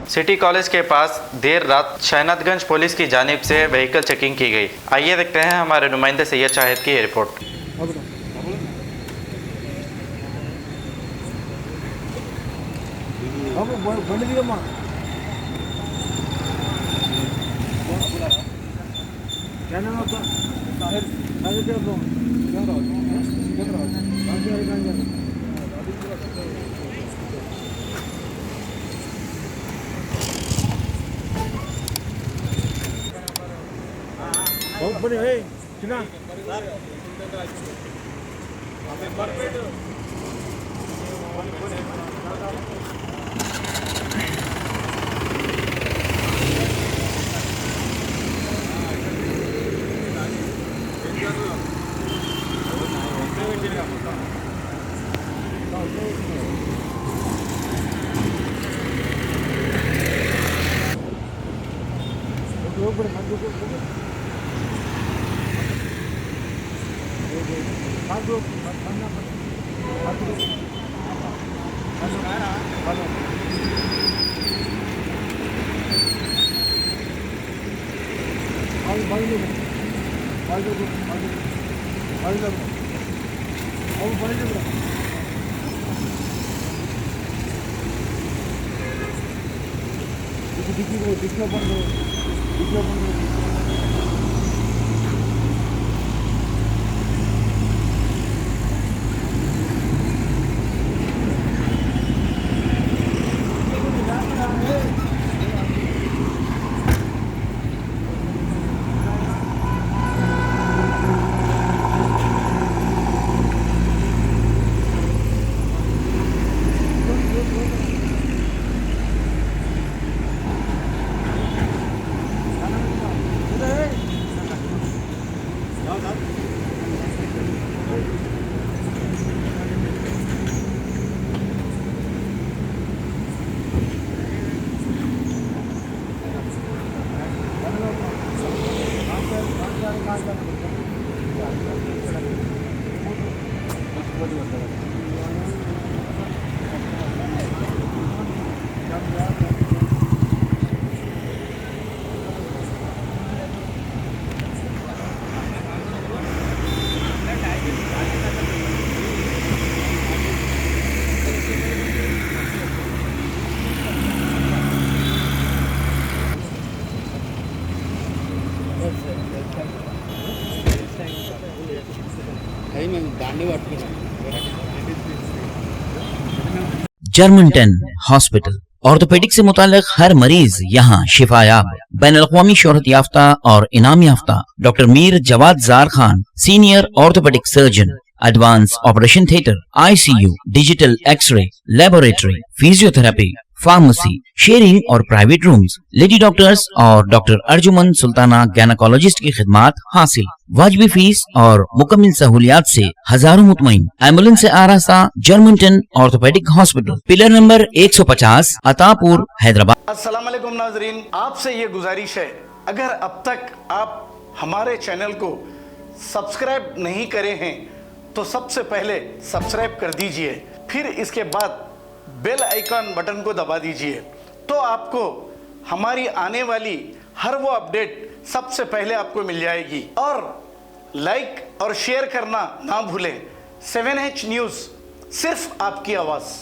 City college के पास देर रात शहनादगंज police की जानिब से व्हीकल चेकिंग की गई। आइए देखते हैं हमारे नुमाइंदे सैयद शाहिद की रिपोर्ट। जर्मनटन हॉस्पिटल ऑर्थोपेडिक से मुताल्लिक हर मरीज यहाँ शिफायाब। बैनुल-अक़वामी शोहरत याफ्ता और इनाम याफ्ता doctor Mir Jawad Jar Khan, senior orthopaedic surgeon, advance operation theatre, ICU, digital X-ray, laboratory, physiotherapy, pharmacy, sharing और प्राइवेट रूम्स, लेडी डॉक्टर्स और डॉक्टर अर्जुमन सुल्ताना गैनाकोलॉजिस्ट की खिदमात हासिल। वाजबी फीस और मुकम्मल सहूलियात से हजारों मुतमईन। एम्बुलेंस से आरास्ता Germanton Orthopaedic Hospital, pillar number 150, Attapur, Hyderabad. अस्सलाम वालेकुम नाजरीन, आपसे ये गुजारिश है, अगर अब तक आप हमारे चैनल को सब्सक्राइब नहीं करे हैं तो सबसे पहले सब्सक्राइब कर दीजिए, फिर इसके बाद बेल आइकन बटन को दबा दीजिए, तो आपको हमारी आने वाली हर वो अपडेट सबसे पहले आपको मिल जाएगी। और लाइक और शेयर करना ना भूलें। 7H न्यूज़, सिर्फ आपकी आवाज़।